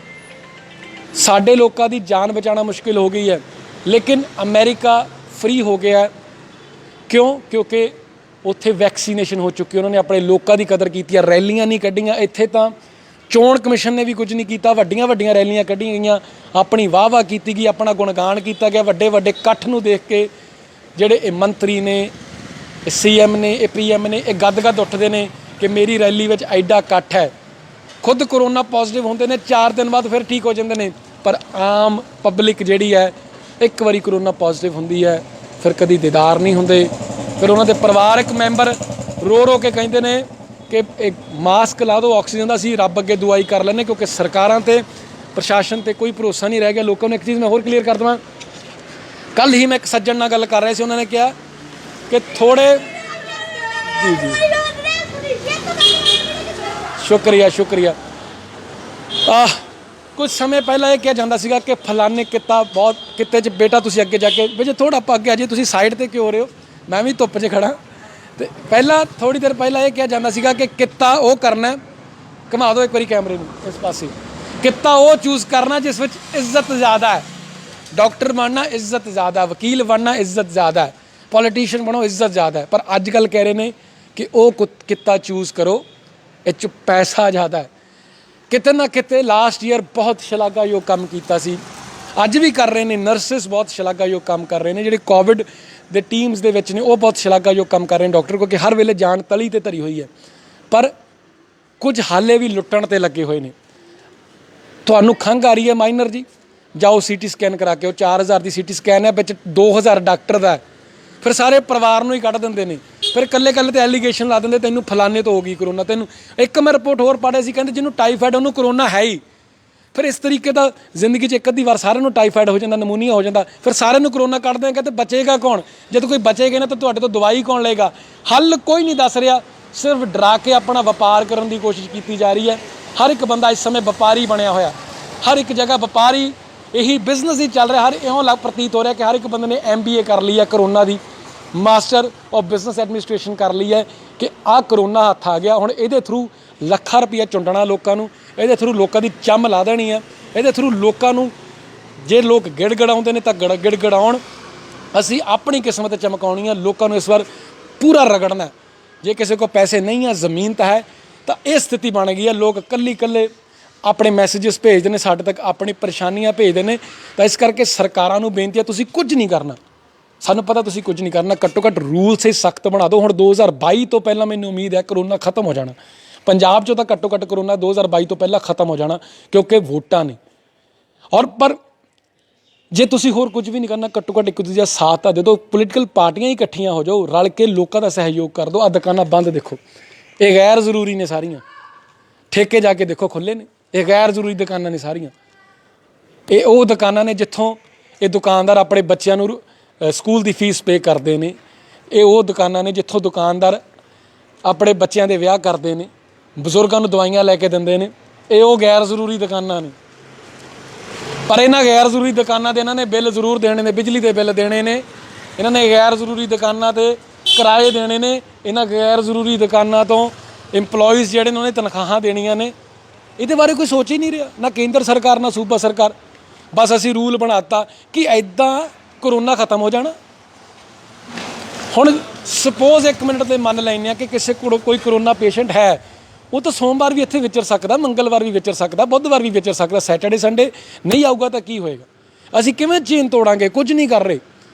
ਸਾਡੇ ਲੋਕਾਂ ਦੀ ਜਾਨ ਬਚਾਉਣਾ ਮੁਸ਼ਕਿਲ ਹੋ ਗਈ ਹੈ। ਲੇਕਿਨ ਅਮਰੀਕਾ ਫ੍ਰੀ ਹੋ ਗਿਆ। ਕਿਉਂ? ਕਿਉਂਕਿ ਉੱਥੇ ਵੈਕਸੀਨੇਸ਼ਨ ਹੋ ਚੁੱਕੀ, ਉਹਨਾਂ ਨੇ ਆਪਣੇ ਲੋਕਾਂ ਦੀ ਕਦਰ ਕੀਤੀ ਹੈ, ਰੈਲੀਆਂ ਨਹੀਂ ਕੱਢੀਆਂ। ਇੱਥੇ ਤਾਂ ਚੋਣ ਕਮਿਸ਼ਨ ਨੇ ਵੀ ਕੁਝ ਨਹੀਂ ਕੀਤਾ, ਵੱਡੀਆਂ ਵੱਡੀਆਂ ਰੈਲੀਆਂ ਕੱਢੀਆਂ ਗਈਆਂ, ਆਪਣੀ ਵਾਹ ਕੀਤੀ ਗਈ, ਆਪਣਾ ਗੁਣਗਾਨ ਕੀਤਾ ਗਿਆ। ਵੱਡੇ ਵੱਡੇ ਇਕੱਠ ਨੂੰ ਦੇਖ ਕੇ ਜਿਹੜੇ ਇਹ ਮੰਤਰੀ ਨੇ, ਇਹ CM ਨੇ, ਇਹ PM ਨੇ, ਇਹ ਗੱਦ ਉੱਠਦੇ ਨੇ ਕਿ ਮੇਰੀ ਰੈਲੀ ਵਿੱਚ ਐਡਾ ਇਕੱਠ ਹੈ। ਖੁਦ ਕਰੋਨਾ ਪੋਜ਼ੀਟਿਵ ਹੁੰਦੇ ਨੇ, 4 ਦਿਨ ਬਾਅਦ ਫਿਰ ਠੀਕ ਹੋ ਜਾਂਦੇ ਨੇ। ਪਰ ਆਮ ਪਬਲਿਕ ਜਿਹੜੀ ਹੈ, ਇੱਕ ਵਾਰੀ ਕਰੋਨਾ ਪੋਜ਼ੀਟਿਵ ਹੁੰਦੀ ਹੈ ਫਿਰ ਕਦੀ ਦੀਦਾਰ ਨਹੀਂ ਹੁੰਦੇ। ਫਿਰ ਉਹਨਾਂ ਦੇ ਪਰਿਵਾਰਕ ਮੈਂਬਰ ਰੋ ਕੇ ਕਹਿੰਦੇ ਨੇ ਕਿ ਇਹ ਮਾਸਕ ਲਾ ਦਿਓ, ਆਕਸੀਜਨ ਦਾ ਅਸੀਂ ਰੱਬ ਅੱਗੇ ਦੁਆਈ ਕਰ ਲੈਂਦੇ, ਕਿਉਂਕਿ ਸਰਕਾਰਾਂ ਤੇ ਪ੍ਰਸ਼ਾਸਨ ਤੇ ਕੋਈ ਭਰੋਸਾ ਨਹੀਂ ਰਹਿ ਗਿਆ ਲੋਕਾਂ ਨੂੰ। ਇੱਕ ਚੀਜ਼ ਮੈਂ ਹੋਰ ਕਲੀਅਰ ਕਰ ਦੇਵਾਂ, ਕੱਲ੍ਹ ਹੀ ਮੈਂ ਇੱਕ ਸੱਜਣ ਨਾਲ ਗੱਲ ਕਰ ਰਿਹਾ ਸੀ, ਉਹਨਾਂ ਨੇ ਕਿਹਾ ਕਿ ਥੋੜ੍ਹੇ ਜੀ ਸ਼ੁਕਰੀਆ ਕੁਝ ਸਮੇਂ ਪਹਿਲਾਂ ਇਹ ਕਿਹਾ ਜਾਂਦਾ ਸੀਗਾ ਕਿ ਫਲਾਨੇ ਕਿੱਤੇ 'ਚ ਬੇਟਾ ਤੁਸੀਂ ਅੱਗੇ ਜਾ ਕੇ ਜੇ ਥੋੜ੍ਹਾ ਆਪਾਂ ਅੱਗੇ ਆ ਜੇ, ਤੁਸੀਂ ਸਾਈਡ 'ਤੇ ਕਿਉਂ ਹੋ ਰਹੇ ਹੋ? ਮੈਂ ਵੀ ਧੁੱਪ 'ਚ ਖੜਾ। ਅਤੇ ਪਹਿਲਾਂ ਥੋੜ੍ਹੀ ਦੇਰ ਪਹਿਲਾਂ ਇਹ ਕਿਹਾ ਜਾਂਦਾ ਸੀਗਾ ਕਿ ਕਿੱਤਾ ਉਹ ਕਰਨਾ, ਘੁਮਾ ਦਿਓ ਇੱਕ ਵਾਰੀ ਕੈਮਰੇ ਨੂੰ ਇਸ ਪਾਸੇ, ਕਿੱਤਾ ਉਹ ਚੂਜ਼ ਕਰਨਾ ਜਿਸ ਵਿੱਚ ਇੱਜ਼ਤ ਜ਼ਿਆਦਾ ਹੈ। ਡਾਕਟਰ ਬਣਨਾ ਇੱਜ਼ਤ ਜ਼ਿਆਦਾ, ਵਕੀਲ ਬਣਨਾ ਇੱਜ਼ਤ ਜ਼ਿਆਦਾ ਹੈ, ਪੋਲੀਟੀਸ਼ੀਅਨ ਬਣੋ ਇੱਜ਼ਤ ਜ਼ਿਆਦਾ ਹੈ। ਪਰ ਅੱਜ ਕੱਲ੍ਹ ਕਹਿ ਰਹੇ ਨੇ ਕਿ ਉਹ ਕਿੱਤਾ ਚੂਜ਼ ਕਰੋ, ਇਹ 'ਚ ਪੈਸਾ ਜ਼ਿਆਦਾ ਹੈ। ਕਿਤੇ ਨਾ ਕਿਤੇ ਲਾਸਟ ਈਅਰ ਬਹੁਤ ਸ਼ਲਾਘਾਯੋਗ ਕੰਮ ਕੀਤਾ ਸੀ, ਅੱਜ ਵੀ ਕਰ ਰਹੇ ਨੇ। ਨਰਸਿਸ ਬਹੁਤ ਸ਼ਲਾਘਾਯੋਗ ਕੰਮ ਕਰ ਰਹੇ ਨੇ, ਜਿਹੜੇ ਕੋਵਿਡ ਦੇ ਟੀਮਸ ਦੇ ਵਿੱਚ ਨੇ ਉਹ ਬਹੁਤ ਸ਼ਲਾਘਾਯੋਗ ਕੰਮ ਕਰ ਰਹੇ ਨੇ ਡਾਕਟਰ, ਕਿਉਂਕਿ ਹਰ ਵੇਲੇ ਜਾਨ ਤਲੀ 'ਤੇ ਧਰੀ ਹੋਈ ਹੈ। ਪਰ ਕੁਝ ਹਾਲੇ ਵੀ ਲੁੱਟਣ 'ਤੇ ਲੱਗੇ ਹੋਏ ਨੇ। ਤੁਹਾਨੂੰ ਖੰਘ ਆ ਰਹੀ ਹੈ ਮਾਈਨਰ ਜੀ, ਜਾਓ CT ਸਕੈਨ ਕਰਾ ਕੇ ਆਓ। 4000 ਦੀ CT ਸਕੈਨ ਹੈ, ਵਿੱਚ 2000 ਡਾਕਟਰ ਦਾ। ਫਿਰ ਸਾਰੇ ਪਰਿਵਾਰ ਨੂੰ ਹੀ ਕੱਢ ਦਿੰਦੇ ਨੇ, ਫਿਰ ਇਕੱਲੇ ਤੇ ਐਲੀਗੇਸ਼ਨ ਲਾ ਦਿੰਦੇ ਤੈਨੂੰ ਫਲਾਣੇ ਤੋਂ ਹੋ ਗਈ ਕਰੋਨਾ। ਤੈਨੂੰ ਇੱਕ ਮੈਂ ਰਿਪੋਰਟ ਹੋਰ ਪੜ੍ਹਿਆ ਸੀ, ਕਹਿੰਦੇ ਜਿਹਨੂੰ ਟਾਈਫਾਈਡ ਉਹਨੂੰ ਕਰੋਨਾ ਹੈ ਹੀ, ਫਿਰ ਇਸ ਤਰੀਕੇ ਦਾ ਜ਼ਿੰਦਗੀ 'ਚ ਇੱਕ ਅੱਧੀ ਵਾਰ ਸਾਰਿਆਂ ਨੂੰ ਟਾਈਫਾਈਡ ਹੋ ਜਾਂਦਾ, ਨਮੂਨੀਆ ਹੋ ਜਾਂਦਾ, ਫਿਰ ਸਾਰਿਆਂ ਨੂੰ ਕਰੋਨਾ ਕੱਢ ਦਿਆਂਗੇ ਤਾਂ ਬਚੇਗਾ ਕੌਣ? ਜਦੋਂ ਕੋਈ ਬਚੇਗਾ ਨਾ ਤਾਂ ਤੁਹਾਡੇ ਤੋਂ ਦਵਾਈ ਕੌਣ ਲਏਗਾ? ਹੱਲ ਕੋਈ ਨਹੀਂ ਦੱਸ ਰਿਹਾ, ਸਿਰਫ ਡਰਾ ਕੇ ਆਪਣਾ ਵਪਾਰ ਕਰਨ ਦੀ ਕੋਸ਼ਿਸ਼ ਕੀਤੀ ਜਾ ਰਹੀ ਹੈ। ਹਰ ਇੱਕ ਬੰਦਾ ਇਸ ਸਮੇਂ ਵਪਾਰੀ ਬਣਿਆ ਹੋਇਆ, ਹਰ ਇੱਕ ਜਗ੍ਹਾ ਵਪਾਰੀ, ਇਹੀ ਬਿਜ਼ਨਸ ਹੀ ਚੱਲ ਰਿਹਾ। ਹਰ ਇਉਂ ਪ੍ਰਤੀਤ ਹੋ ਰਿਹਾ ਕਿ ਹਰ ਇੱਕ ਬੰਦੇ ਨੇ MBA ਕਰ ਲਈ ਹੈ, corona the master of business administration ਕਰ ਲਈ ਹੈ ਕਿ ਆਹ ਕਰੋਨਾ ਹੱਥ ਆ ਗਿਆ, ਹੁਣ ਇਹਦੇ ਥਰੂ ਲੱਖਾਂ ਰੁਪਈਆ ਚੁੰਡਣਾ ਲੋਕਾਂ ਨੂੰ, ਇਹਦੇ ਥਰੂ ਲੋਕਾਂ ਦੀ ਚੰਮ ਲਾ ਦੇਣੀ ਆ, ਇਹਦੇ ਥਰੂ ਲੋਕਾਂ ਨੂੰ, ਜੇ ਲੋਕ ਗਿੜਗੜਾਉਂਦੇ ਨੇ ਤਾਂ ਗਿੜਗੜਾਉਣ, ਅਸੀਂ ਆਪਣੀ ਕਿਸਮਤ ਚਮਕਾਉਣੀ ਆ। ਲੋਕਾਂ ਨੂੰ ਇਸ ਵਾਰ ਪੂਰਾ ਰਗੜਨਾ। ਜੇ ਕਿਸੇ ਕੋਲ ਪੈਸੇ ਨਹੀਂ ਆ, ਜ਼ਮੀਨ ਤਾਂ ਹੈ, ਤਾਂ ਇਹ ਸਥਿਤੀ ਬਣ ਗਈ ਹੈ। ਲੋਕ ਇਕੱਲੇ ਆਪਣੇ ਮੈਸੇजेस ਭੇਜਦੇ ਨੇ ਸਾਡੇ ਤੱਕ, ਆਪਣੀ ਪਰੇਸ਼ਾਨੀਆਂ ਭੇਜਦੇ ਨੇ। ਤਾਂ ਇਸ ਕਰਕੇ ਸਰਕਾਰਾਂ ਨੂੰ ਬੇਨਤੀ ਹੈ, ਤੁਸੀਂ ਕੁਝ ਨਹੀਂ ਕਰਨਾ, ਸਾਨੂੰ ਪਤਾ ਤੁਸੀਂ ਕੁਝ ਨਹੀਂ ਕਰਨਾ, ਘੱਟੋ ਘੱਟ ਰੂਲਸ ਹੀ ਸਖਤ ਬਣਾ ਦਿਓ। ਹੁਣ 2022 ਤੋਂ ਪਹਿਲਾਂ ਮੈਨੂੰ ਉਮੀਦ ਹੈ ਕਰੋਨਾ ਖਤਮ ਹੋ ਜਾਣਾ ਪੰਜਾਬ 'ਚੋਂ, ਤਾਂ ਘੱਟੋ ਘੱਟ ਕਰੋਨਾ 2022 ਤੋਂ ਪਹਿਲਾਂ ਖਤਮ ਹੋ ਜਾਣਾ, ਕਿਉਂਕਿ ਵੋਟਾਂ ਨੇ। ਔਰ ਪਰ ਜੇ ਤੁਸੀਂ ਹੋਰ ਕੁਝ ਵੀ ਨਹੀਂ ਕਰਨਾ, ਘੱਟੋ ਘੱਟ ਇੱਕ ਦੂਜੇ ਦਾ ਸਾਥ ਤਾਂ ਦੇ ਦਿਓ। ਪੋਲੀਟੀਕਲ ਪਾਰਟੀਆਂ ਹੀ ਇਕੱਠੀਆਂ ਹੋ ਜਾਓ, ਰਲ ਕੇ ਲੋਕਾਂ ਦਾ ਸਹਿਯੋਗ ਕਰ ਦਿਓ। ਆਹ ਦੁਕਾਨਾਂ ਬੰਦ ਦੇਖੋ, ਇਹ ਗੈਰ ਜ਼ਰੂਰੀ ਨੇ ਸਾਰੀਆਂ। ਠੇਕੇ ਜਾ ਕੇ ਦੇਖੋ ਖੁੱਲ੍ਹੇ ਨੇ, ਇਹ ਗੈਰ ਜ਼ਰੂਰੀ ਦੁਕਾਨਾਂ ਨੇ ਸਾਰੀਆਂ। ਇਹ ਉਹ ਦੁਕਾਨਾਂ ਨੇ ਜਿੱਥੋਂ ਇਹ ਦੁਕਾਨਦਾਰ ਆਪਣੇ ਬੱਚਿਆਂ ਨੂੰ ਸਕੂਲ ਦੀ ਫੀਸ ਪੇ ਕਰਦੇ ਨੇ। ਇਹ ਉਹ ਦੁਕਾਨਾਂ ਨੇ ਜਿੱਥੋਂ ਦੁਕਾਨਦਾਰ ਆਪਣੇ ਬੱਚਿਆਂ ਦੇ ਵਿਆਹ ਕਰਦੇ ਨੇ, ਬਜ਼ੁਰਗਾਂ ਨੂੰ ਦਵਾਈਆਂ ਲੈ ਕੇ ਦਿੰਦੇ ਨੇ। ਇਹ ਉਹ ਗੈਰ ਜ਼ਰੂਰੀ ਦੁਕਾਨਾਂ ਨੇ। ਪਰ ਇਹਨਾਂ ਗੈਰ ਜ਼ਰੂਰੀ ਦੁਕਾਨਾਂ ਦੇ ਇਹਨਾਂ ਨੇ ਬਿੱਲ ਜ਼ਰੂਰ ਦੇਣੇ ਨੇ, ਬਿਜਲੀ ਦੇ ਬਿੱਲ ਦੇਣੇ ਨੇ, ਇਹਨਾਂ ਨੇ ਗੈਰ ਜ਼ਰੂਰੀ ਦੁਕਾਨਾਂ 'ਤੇ ਕਿਰਾਏ ਦੇਣੇ ਨੇ, ਇਹਨਾਂ ਗੈਰ ਜ਼ਰੂਰੀ ਦੁਕਾਨਾਂ ਤੋਂ ਇੰਪਲੋਈਜ਼ ਜਿਹੜੇ ਨੇ ਉਹਨੇ ਤਨਖਾਹਾਂ ਦੇਣੀਆਂ ਨੇ। ਇਹਦੇ ਬਾਰੇ ਕੋਈ ਸੋਚ ਹੀ ਨਹੀਂ ਰਿਹਾ, ਨਾ ਕੇਂਦਰ ਸਰਕਾਰ ਨਾ ਸੂਬਾ ਸਰਕਾਰ। ਬਸ ਅਸੀਂ ਰੂਲ ਬਣਾਤਾ ਕਿ ਇੱਦਾਂ ਕਰੋਨਾ ਖਤਮ ਹੋ ਜਾਣਾ। ਹੁਣ ਸਪੋਜ਼ 1 ਮਿੰਟ ਤੇ ਮੰਨ ਲੈਂਦੇ ਹਾਂ ਕਿ ਕਿਸੇ ਕੋਲ ਕੋਈ ਕਰੋਨਾ ਪੇਸ਼ੈਂਟ ਹੈ, ਉਹ ਤਾਂ ਸੋਮਵਾਰ ਵੀ ਇੱਥੇ ਵਿਚਰ ਸਕਦਾ, ਮੰਗਲਵਾਰ ਵੀ ਵਿਚਰ ਸਕਦਾ, ਬੁੱਧਵਾਰ ਵੀ ਵਿਚਰ ਸਕਦਾ, ਸੈਟਰਡੇ ਸੰਡੇ ਨਹੀਂ ਆਊਗਾ ਤਾਂ ਕੀ ਹੋਏਗਾ? ਅਸੀਂ ਕਿਵੇਂ ਚੇਨ ਤੋੜਾਂਗੇ? ਕੁਝ ਨਹੀਂ ਕਰ ਰਹੇ।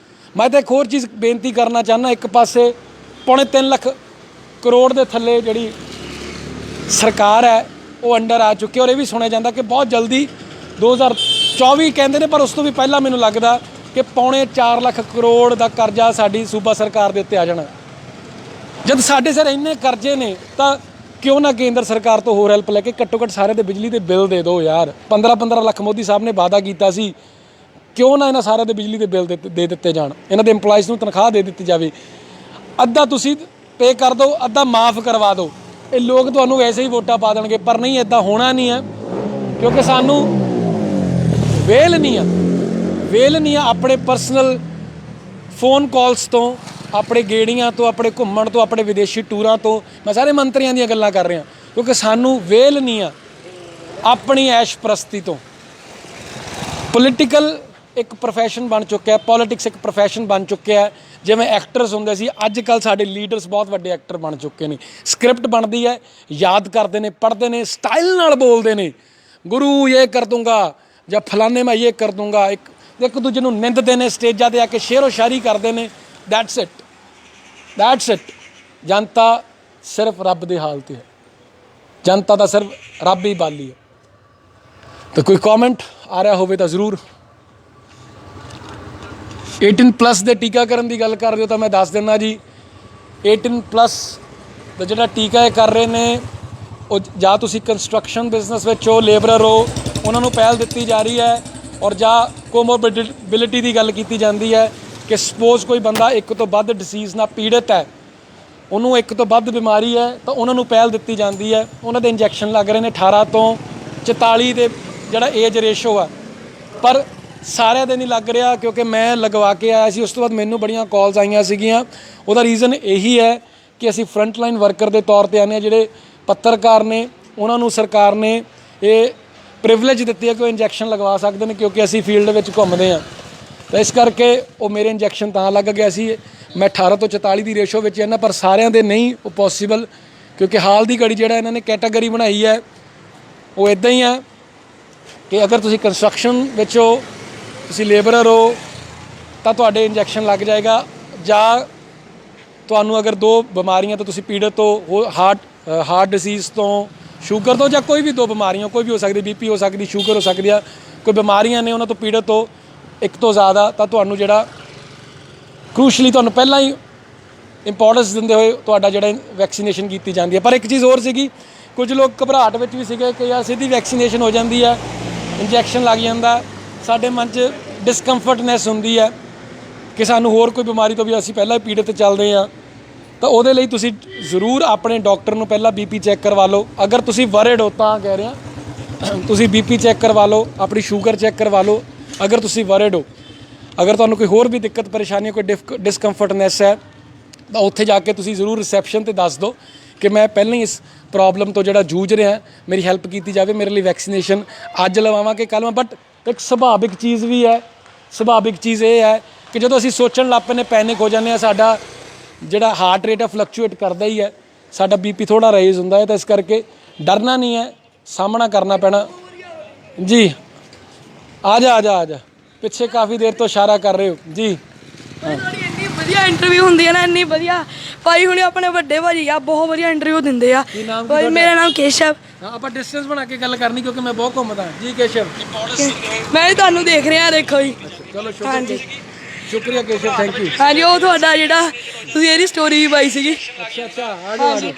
ਮੈਂ ਤਾਂ ਇੱਕ ਹੋਰ ਚੀਜ਼ ਬੇਨਤੀ ਕਰਨਾ ਚਾਹੁੰਦਾ। ਇੱਕ ਪਾਸੇ 3.25 ਲੱਖ ਕਰੋੜ ਦੇ ਥੱਲੇ ਜਿਹੜੀ ਸਰਕਾਰ ਹੈ ਉਹ ਅੰਡਰ ਆ ਚੁੱਕੀ, ਔਰ ਇਹ ਵੀ ਸੁਣਿਆ ਜਾਂਦਾ ਕਿ ਬਹੁਤ ਜਲਦੀ 2024 ਕਹਿੰਦੇ ਨੇ, ਪਰ ਉਸ ਤੋਂ ਵੀ ਪਹਿਲਾਂ ਮੈਨੂੰ ਲੱਗਦਾ ਕਿ 4.25 ਲੱਖ ਕਰੋੜ ਦਾ ਕਰਜ਼ਾ ਸਾਡੀ ਸੂਬਾ ਸਰਕਾਰ ਦੇ ਉੱਤੇ ਆ ਜਾਣਾ। ਜਦ ਸਾਡੇ ਸਿਰ ਇੰਨੇ ਕਰਜ਼ੇ ਨੇ ਤਾਂ ਕਿਉਂ ਨਾ ਕੇਂਦਰ ਸਰਕਾਰ ਤੋਂ ਹੋਰ ਹੈਲਪ ਲੈ ਕੇ ਘੱਟੋ ਘੱਟ ਸਾਰੇ ਦੇ ਬਿਜਲੀ ਦੇ ਬਿੱਲ ਦੇ ਦਿਓ ਯਾਰ। 15 ਲੱਖ ਮੋਦੀ ਸਾਹਿਬ ਨੇ ਵਾਅਦਾ ਕੀਤਾ ਸੀ, ਕਿਉਂ ਨਾ ਇਹਨਾਂ ਸਾਰਿਆਂ ਦੇ ਬਿਜਲੀ ਦੇ ਬਿੱਲ ਦੇ ਦਿੱਤੇ ਜਾਣ, ਇਹਨਾਂ ਦੇ ਇੰਪਲਾਈਜ਼ ਨੂੰ ਤਨਖਾਹ ਦੇ ਦਿੱਤੀ ਜਾਵੇ। ਅੱਧਾ ਤੁਸੀਂ ਪੇ ਕਰ ਦਿਓ, ਅੱਧਾ ਮਾਫ ਕਰਵਾ ਦਿਓ, ਇਹ ਲੋਕ ਤੁਹਾਨੂੰ ਵੈਸੇ ਹੀ ਵੋਟਾਂ ਪਾ ਦੇਣਗੇ। ਪਰ ਨਹੀਂ, ਇੱਦਾਂ ਹੋਣਾ ਨਹੀਂ ਹੈ, ਕਿਉਂਕਿ ਸਾਨੂੰ ਵੇਲ ਨਹੀਂ ਆ ਆਪਣੇ ਪਰਸਨਲ ਫੋਨ ਕਾਲਸ ਤੋਂ, ਆਪਣੇ ਗੇੜੀਆਂ ਤੋਂ, ਆਪਣੇ ਘੁੰਮਣ ਤੋਂ, ਆਪਣੇ ਵਿਦੇਸ਼ੀ ਟੂਰਾਂ ਤੋਂ। ਮੈਂ ਸਾਰੇ ਮੰਤਰੀਆਂ ਦੀਆਂ ਗੱਲਾਂ ਕਰ ਰਿਹਾ, ਕਿਉਂਕਿ ਸਾਨੂੰ ਵੇਲ ਨਹੀਂ ਆ ਆਪਣੀ ਐਸ਼ ਪ੍ਰਸਤੀ ਤੋਂ। ਪੋਲੀਟੀਕਲ ਇੱਕ ਪ੍ਰੋਫੈਸ਼ਨ ਬਣ ਚੁੱਕਿਆ, ਪੋਲੀਟਿਕਸ ਇੱਕ ਪ੍ਰੋਫੈਸ਼ਨ ਬਣ ਚੁੱਕਿਆ। ਜਿਵੇਂ ਐਕਟਰਸ ਹੁੰਦੇ ਸੀ, ਅੱਜ ਕੱਲ੍ਹ ਸਾਡੇ ਲੀਡਰਸ ਬਹੁਤ ਵੱਡੇ ਐਕਟਰ ਬਣ ਚੁੱਕੇ ਨੇ। ਸਕ੍ਰਿਪਟ ਬਣਦੀ ਹੈ, ਯਾਦ ਕਰਦੇ ਨੇ, ਪੜ੍ਹਦੇ ਨੇ, ਸਟਾਈਲ ਨਾਲ ਬੋਲਦੇ ਨੇ, ਗੁਰੂ ਇਹ ਕਰ ਦੂੰਗਾ ਜਾਂ ਫਲਾਣੇ ਮੈਂ ਇਹ ਕਰ ਦੂੰਗਾ। ਇੱਕ ਦੂਜੇ ਨੂੰ ਨਿੰਦਦੇ ਨੇ, ਸਟੇਜਾਂ 'ਤੇ ਆ ਕੇ ਸ਼ੇਰੋ ਸ਼ਾਇਰੀ ਕਰਦੇ ਨੇ। That's it. ਜਨਤਾ ਸਿਰਫ ਰੱਬ ਦੇ ਹਾਲ 'ਤੇ ਹੈ, ਜਨਤਾ ਦਾ ਸਿਰਫ ਰੱਬ ਹੀ ਬਾਲੀ ਹੈ। ਤਾਂ ਕੋਈ ਕਮੈਂਟ ਆ ਰਿਹਾ ਹੋਵੇ ਤਾਂ ਜ਼ਰੂਰ। 18+ ਦੇ ਟੀਕਾਕਰਨ ਦੀ ਗੱਲ ਕਰ ਰਹੇ ਹੋ ਤਾਂ ਮੈਂ ਦੱਸ ਦਿੰਦਾ ਜੀ, 18+ ਦਾ ਜਿਹੜਾ ਟੀਕਾ ਇਹ ਕਰ ਰਹੇ ਨੇ, ਉਹ ਜਾਂ ਤੁਸੀਂ ਕੰਸਟਰਕਸ਼ਨ ਬਿਜ਼ਨਸ ਵਿੱਚ ਹੋ, ਲੇਬਰਰ ਹੋ, ਉਹਨਾਂ ਨੂੰ ਪਹਿਲ ਦਿੱਤੀ ਜਾ ਰਹੀ ਹੈ। ਔਰ ਜਾਂ ਕੋਮੋਰਬਿਲਿਟੀ ਦੀ ਗੱਲ ਕੀਤੀ ਜਾਂਦੀ ਹੈ ਕਿ ਸਪੋਜ਼ ਕੋਈ ਬੰਦਾ ਇੱਕ ਤੋਂ ਵੱਧ ਡਿਸੀਜ਼ ਨਾਲ ਪੀੜਿਤ ਹੈ, ਉਹਨੂੰ ਇੱਕ ਤੋਂ ਵੱਧ ਬਿਮਾਰੀ ਹੈ, ਤਾਂ ਉਹਨਾਂ ਨੂੰ ਪਹਿਲ ਦਿੱਤੀ ਜਾਂਦੀ ਹੈ। ਉਹਨਾਂ ਦੇ ਇੰਜੈਕਸ਼ਨ ਲੱਗ ਰਹੇ ਨੇ 18 ਤੋਂ 44 ਦੇ ਜਿਹੜਾ ਏਜ ਰੇਸ਼ੋ ਆ। ਪਰ ਸਾਰਿਆਂ ਦੇ ਨਹੀਂ ਲੱਗ ਰਿਹਾ, ਕਿਉਂਕਿ ਮੈਂ ਲਗਵਾ ਕੇ ਆਇਆ ਸੀ, ਉਸ ਤੋਂ ਬਾਅਦ ਮੈਨੂੰ ਬੜੀਆਂ ਕਾਲਸ ਆਈਆਂ ਸੀਗੀਆਂ। ਉਹਦਾ ਰੀਜ਼ਨ ਇਹੀ ਹੈ ਕਿ ਅਸੀਂ ਫਰੰਟ ਲਾਈਨ ਵਰਕਰ ਦੇ ਤੌਰ 'ਤੇ ਆਉਂਦੇ ਹਾਂ। ਜਿਹੜੇ ਪੱਤਰਕਾਰ ਨੇ ਉਹਨਾਂ ਨੂੰ ਸਰਕਾਰ ਨੇ ਇਹ ਪ੍ਰਿਵਿਲੇਜ ਦਿੱਤੀ ਹੈ ਕਿ ਉਹ ਇੰਜੈਕਸ਼ਨ ਲਗਵਾ ਸਕਦੇ ਨੇ, ਕਿਉਂਕਿ ਅਸੀਂ ਫੀਲਡ ਵਿੱਚ ਘੁੰਮਦੇ ਹਾਂ। ਤਾਂ ਇਸ ਕਰਕੇ ਉਹ ਮੇਰੇ ਇੰਜੈਕਸ਼ਨ ਤਾਂ ਲੱਗ ਗਿਆ ਸੀ। ਮੈਂ 18 ਤੋਂ 44 ਦੀ ਰੇਸ਼ੋ ਵਿੱਚ ਇਹਨਾਂ, ਪਰ ਸਾਰਿਆਂ ਦੇ ਨਹੀਂ ਉਹ ਪੋਸੀਬਲ, ਕਿਉਂਕਿ ਹਾਲ ਦੀ ਘੜੀ ਜਿਹੜਾ ਇਹਨਾਂ ਨੇ ਕੈਟਾਗਰੀ ਬਣਾਈ ਹੈ ਉਹ ਇੱਦਾਂ ਹੀ ਹੈ ਕਿ ਅਗਰ ਤੁਸੀਂ ਕੰਸਟਰਕਸ਼ਨ ਵਿੱਚ ਹੋ, ਤੁਸੀਂ ਲੇਬਰਰ ਹੋ, ਤਾਂ ਤੁਹਾਡੇ ਇੰਜੈਕਸ਼ਨ ਲੱਗ ਜਾਏਗਾ। ਜਾਂ ਤੁਹਾਨੂੰ ਅਗਰ 2 ਬਿਮਾਰੀਆਂ ਤੋਂ ਤੁਸੀਂ ਪੀੜਤ ਹੋ, ਹਾਰਟ ਡਿਸੀਜ਼ ਤੋਂ, ਸ਼ੂਗਰ ਤੋਂ, ਜਾਂ ਕੋਈ ਵੀ 2 ਬਿਮਾਰੀਆਂ, ਕੋਈ ਵੀ ਹੋ ਸਕਦੀ, BP ਹੋ ਸਕਦੀ, ਸ਼ੂਗਰ ਹੋ ਸਕਦੀ ਆ, ਕੋਈ ਬਿਮਾਰੀਆਂ ਨੇ ਉਹਨਾਂ ਤੋਂ ਪੀੜਤ ਹੋ ਇੱਕ ਤੋਂ ਜ਼ਿਆਦਾ, ਤਾਂ ਤੁਹਾਨੂੰ ਜਿਹੜਾ ਕਰੂਸ਼ਲੀ ਤੁਹਾਨੂੰ ਪਹਿਲਾਂ ਹੀ ਇੰਪੋਰਟੈਂਸ ਦਿੰਦੇ ਹੋਏ ਤੁਹਾਡਾ ਜਿਹੜਾ ਵੈਕਸੀਨੇਸ਼ਨ ਕੀਤੀ ਜਾਂਦੀ ਹੈ। ਪਰ ਇੱਕ ਚੀਜ਼ ਹੋਰ ਸੀਗੀ, ਕੁਝ ਲੋਕ ਘਬਰਾਹਟ ਵਿੱਚ ਵੀ ਸੀਗੇ ਕਿ ਯਾਰ ਸਿੱਧੀ ਵੈਕਸੀਨੇਸ਼ਨ ਹੋ ਜਾਂਦੀ ਹੈ ਇੰਜੈਕਸ਼ਨ ਲੱਗ ਜਾਂਦਾ, ਸਾਡੇ ਮਨ 'ਚ ਡਿਸਕੰਫਰਟਨੈਸ ਹੁੰਦੀ ਹੈ ਕਿ ਸਾਨੂੰ ਹੋਰ ਕੋਈ ਬਿਮਾਰੀ ਤੋਂ ਵੀ ਅਸੀਂ ਪਹਿਲਾਂ ਹੀ ਪੀੜਤ ਚੱਲਦੇ ਹਾਂ। ਤਾਂ ਉਹਦੇ ਲਈ ਤੁਸੀਂ ਜ਼ਰੂਰ ਆਪਣੇ ਡਾਕਟਰ ਨੂੰ ਪਹਿਲਾਂ ਬੀਪੀ ਚੈੱਕ ਕਰਵਾ ਲਓ। ਅਗਰ ਤੁਸੀਂ ਵਰਿਡ ਹੋ ਤਾਂ ਕਹਿ ਰਿਹਾ ਤੁਸੀਂ ਬੀਪੀ ਚੈੱਕ ਕਰਵਾ ਲਓ, ਆਪਣੀ ਸ਼ੂਗਰ ਚੈੱਕ ਕਰਵਾ ਲਓ ਅਗਰ ਤੁਸੀਂ ਵਰਿਡ ਹੋ। ਅਗਰ ਤੁਹਾਨੂੰ ਕੋਈ ਹੋਰ ਵੀ ਦਿੱਕਤ ਪਰੇਸ਼ਾਨੀ, ਕੋਈ ਡਿਸਕੰਫਰਟਨੈਸ ਹੈ ਤਾਂ ਉੱਥੇ ਜਾ ਕੇ ਤੁਸੀਂ ਜ਼ਰੂਰ ਰਿਸੈਪਸ਼ਨ 'ਤੇ ਦੱਸ ਦਿਓ ਕਿ ਮੈਂ ਪਹਿਲਾਂ ਹੀ ਇਸ ਪ੍ਰੋਬਲਮ ਤੋਂ ਜਿਹੜਾ ਜੂਝ ਰਿਹਾ, ਮੇਰੀ ਹੈਲਪ ਕੀਤੀ ਜਾਵੇ। ਮੇਰੇ ਲਈ ਵੈਕਸੀਨੇਸ਼ਨ ਅੱਜ ਲਵਾਵਾਂ ਕਿ ਕੱਲ੍ਹ। ਬਟ ਇੱਕ ਸੁਭਾਵਿਕ ਚੀਜ਼ ਵੀ ਹੈ, ਸੁਭਾਵਿਕ ਚੀਜ਼ ਇਹ ਹੈ ਕਿ ਜਦੋਂ ਅਸੀਂ ਸੋਚਣ ਲੱਗ ਪੈਂਦੇ, ਪੈਨਿਕ ਹੋ ਜਾਂਦੇ ਹਾਂ, ਸਾਡਾ ਜਿਹੜਾ ਹਾਰਟ ਰੇਟ ਆ ਫਲਕਚੁਏਟ ਕਰਦਾ ਹੀ ਹੈ, ਸਾਡਾ ਬੀਪੀ ਥੋੜ੍ਹਾ ਰੇਜ਼ ਹੁੰਦਾ ਹੈ। ਤਾਂ ਇਸ ਕਰਕੇ ਡਰਨਾ ਨਹੀਂ ਹੈ, ਸਾਹਮਣਾ ਕਰਨਾ ਪੈਣਾ ਜੀ। ਆ ਜਾ ਪਿੱਛੇ ਕਾਫੀ ਦੇਰ ਤੋਂ ਇਸ਼ਾਰਾ ਕਰ ਰਹੇ ਹੋ ਜੀ। ਇੰਨੀ ਵਧੀਆ ਇੰਟਰਵਿਊ ਹੁੰਦੀ ਹੈ ਨਾ, ਇੰਨੀ ਵਧੀਆ। ਭਾਈ ਹੁਣੇ ਆਪਣੇ ਵੱਡੇ ਭਾਜੀ ਆ, ਬਹੁਤ ਵਧੀਆ ਇੰਟਰਵਿਊ ਦਿੰਦੇ ਆ। ਭਾਈ ਮੇਰਾ ਨਾਮ ਕੇਸ਼ਵ। ਆਪਾਂ ਡਿਸਟੈਂਸ ਬਣਾ ਕੇ ਗੱਲ ਕਰਨੀ ਕਿਉਂਕਿ ਮੈਂ ਬਹੁਤ ਘੁੰਮਦਾ ਜੀ। ਕੇਸ਼ਵ ਮੈਂ ਵੀ ਤੁਹਾਨੂੰ ਦੇਖ ਰਿਹਾ, ਦੇਖੋ ਜੀ। ਚਲੋ ਸ਼ੁਕਰੀਆ ਕੇਸ਼ਵ, ਥੈਂਕ ਯੂ। ਹਾਂਜੀ, ਉਹ ਤੁਹਾਡਾ ਜਿਹੜਾ ਤੁਸੀਂ ਇਹਦੀ ਸਟੋਰੀ ਵੀ ਪਾਈ ਸੀਗੀ। ਅੱਛਾ ਆ ਜਾਓ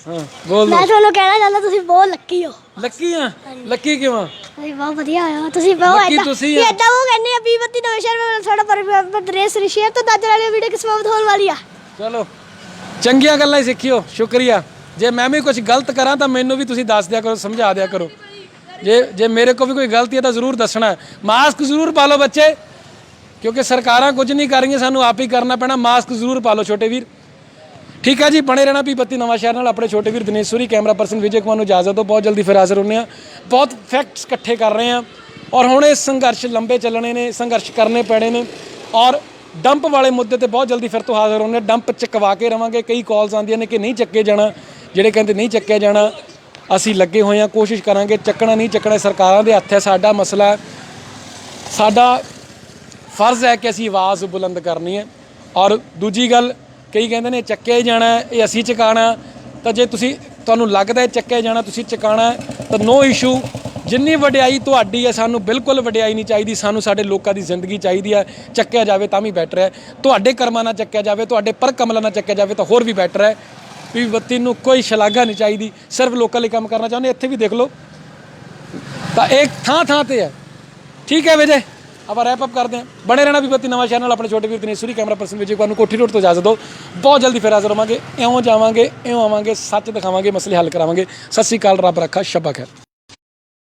ਹਾਂ ਬੋਲ। ਮੈਂ ਤੁਹਾਨੂੰ ਕਹਿਣਾ ਚਾਹੁੰਦਾ ਤੁਸੀਂ ਬਹੁਤ ਲੱਕੀ ਹੋ। ਲੱਕੀ ਆ? ਲੱਕੀ ਕਿਵੇਂ? ਤੁਸੀਂ ਬਹੁਤ ਵਧੀਆ ਹੋ। ਤੁਸੀਂ ਬਹੁਤ ਲੱਕੀ ਤੁਸੀਂ ਆ। ਇਦਾਂ ਉਹ ਕਹਿੰਦੇ ਆ 20-32 ਨਵੇਂ ਸ਼ਹਿਰ ਵਿੱਚ ਸਾਡਾ ਪਰਦੇਸ ਸ਼ੇਅਰ ਤੋਂ ਦਾਦਰ ਵਾਲੀ ਵੀਡੀਓ ਕਿਸ ਵਕਤ ਹੋਣ ਵਾਲੀ ਆ। ਚਲੋ ਚੰਗੀਆਂ ਗੱਲਾਂ ਹੀ ਸਿੱਖਿਓ, ਸ਼ੁਕਰੀਆ। ਜੇ ਮੈਂ ਵੀ ਕੁਝ ਗਲਤ ਕਰਾਂ ਤਾਂ ਮੈਨੂੰ ਵੀ ਤੁਸੀਂ ਦੱਸ ਦਿਆ ਕਰੋ, ਸਮਝਾ ਦਿਆ ਕਰੋ। ਜੇ ਮੇਰੇ ਕੋਲ ਵੀ ਕੋਈ ਗਲਤੀ ਹੈ ਤਾਂ ਜ਼ਰੂਰ ਦੱਸਣਾ। ਮਾਸਕ ਜ਼ਰੂਰ ਪਾ ਲਓ ਬੱਚੇ, ਕਿਉਂਕਿ ਸਰਕਾਰਾਂ ਕੁਝ ਨਹੀਂ ਕਰ ਰਹੀਆਂ, ਸਾਨੂੰ ਆਪ ਹੀ ਕਰਨਾ ਪੈਣਾ। ਮਾਸਕ ਜ਼ਰੂਰ ਪਾ ਲਓ ਛੋਟੇ ਵੀਰ। ਠੀਕ ਹੈ ਜੀ, ਬਣੇ ਰਹਿਣਾ P32 ਨਵਾਂ ਸ਼ਹਿਰ ਨਾਲ। ਆਪਣੇ ਛੋਟੇ ਵੀਰ ਦਿਨੇਸ਼ ਸੂਰੀ, ਕੈਮਰਾ ਪਰਸਨ ਵਿਜੇ ਕੁਮਾਰ ਨੂੰ ਇਜਾਜ਼ਤ ਦਿਓ। ਬਹੁਤ ਜਲਦੀ ਫਿਰ ਹਾਜ਼ਰ ਹੁੰਦੇ ਹਾਂ। ਬਹੁਤ ਫੈਕਟਸ ਇਕੱਠੇ ਕਰ ਰਹੇ ਹਾਂ ਔਰ ਹੁਣ ਇਹ ਸੰਘਰਸ਼ ਲੰਬੇ ਚੱਲਣੇ ਨੇ, ਸੰਘਰਸ਼ ਕਰਨੇ ਪੈਣੇ ਨੇ। ਔਰ ਡੰਪ ਵਾਲੇ ਮੁੱਦੇ ਤੇ ਬਹੁਤ ਜਲਦੀ ਫਿਰ ਤੋਂ ਹਾਜ਼ਰ ਹੁੰਦੇ ਹਾਂ। ਡੰਪ ਚੁਕਵਾ ਕੇ ਰਵਾਂਗੇ। ਕਈ ਕਾਲਸ ਆਉਂਦੀਆਂ ਨੇ ਕਿ ਨਹੀਂ ਚੱਕੇ ਜਾਣਾ, ਜਿਹੜੇ ਕਹਿੰਦੇ ਨਹੀਂ ਚੱਕਿਆ ਜਾਣਾ। ਅਸੀਂ ਲੱਗੇ ਹੋਏ ਹਾਂ, ਕੋਸ਼ਿਸ਼ ਕਰਾਂਗੇ। ਚੱਕਣਾ ਨਹੀਂ ਚੱਕਣਾ ਸਰਕਾਰਾਂ ਦੇ ਹੱਥ ਹੈ, ਸਾਡਾ ਮਸਲਾ ਹੈ। ਸਾਡਾ ਫਰਜ਼ ਹੈ ਕਿ ਅਸੀਂ ਆਵਾਜ਼ ਬੁਲੰਦ ਕਰਨੀ ਹੈ। ਔਰ ਦੂਜੀ ਗੱਲ, ਕਈ ਕਹਿੰਦੇ ਨੇ ਚੱਕਿਆ ਹੀ ਜਾਣਾ, ਇਹ ਅਸੀਂ ਚੁਕਾਉਣਾ। ਤਾਂ ਜੇ ਤੁਹਾਨੂੰ ਲੱਗਦਾ ਹੈ ਚੱਕਿਆ ਜਾਣਾ, ਤੁਸੀਂ ਚੁਕਾਉਣਾ ਤਾਂ ਨੋ ਇਸ਼ੂ। ਜਿੰਨੀ ਵਡਿਆਈ ਤੁਹਾਡੀ ਹੈ, ਸਾਨੂੰ ਬਿਲਕੁਲ ਵਡਿਆਈ ਨਹੀਂ ਚਾਹੀਦੀ। ਸਾਨੂੰ ਸਾਡੇ ਲੋਕਾਂ ਦੀ ਜ਼ਿੰਦਗੀ ਚਾਹੀਦੀ ਹੈ। ਚੱਕਿਆ ਜਾਵੇ ਤਾਂ ਵੀ ਬੈਟਰ ਹੈ। ਤੁਹਾਡੇ ਕਰਮਾਂ ਨਾਲ ਚੱਕਿਆ ਜਾਵੇ, ਤੁਹਾਡੇ ਪਰ ਕਮਲਾਂ ਨਾਲ ਚੱਕਿਆ ਜਾਵੇ ਤਾਂ ਹੋਰ ਵੀ ਬੈਟਰ ਹੈ। P32 ਨੂੰ ਕੋਈ ਸ਼ਲਾਘਾ ਨਹੀਂ ਚਾਹੀਦੀ, ਸਿਰਫ ਲੋਕਾਂ ਲਈ ਕੰਮ ਕਰਨਾ ਚਾਹੁੰਦੇ। ਇੱਥੇ ਵੀ ਦੇਖ ਲਓ ਤਾਂ ਇੱਕ ਥਾਂ ਤੇ ਹੈ। ਠੀਕ ਹੈ ਵਿਜੇ, ਆਪਾਂ ਰੈਪ ਅਪ ਕਰਦੇ ਹਾਂ। ਬਣੇ ਰਹਿਣਾ P32 ਨਵਾਂ ਸ਼ਹਿਰ ਨਾਲ। ਆਪਣੇ ਛੋਟੇ ਵੀਰ ਦਿਨੇਸ਼ ਸੂਰੀ, ਕੈਮਰਾ ਪਰਸਨ ਵਿਜੇ ਕੁਮਾਰ ਨੂੰ ਕੋਠੀ ਰੋਡ ਤੋਂ ਇਜਾਜ਼ਤ ਦਿਓ। ਬਹੁਤ ਜਲਦੀ ਫਿਰ ਹਾਜ਼ਰ ਹੋਵਾਂਗੇ। ਇਉਂ ਜਾਵਾਂਗੇ, ਇਉਂ ਆਵਾਂਗੇ, ਸੱਚ ਦਿਖਾਵਾਂਗੇ, ਮਸਲੇ ਹੱਲ ਕਰਾਵਾਂਗੇ। ਸਤਿ ਸ਼੍ਰੀ ਅਕਾਲ, ਰੱਬ ਰੱਖਾ, ਸ਼ਬਾ ਖੈਰ।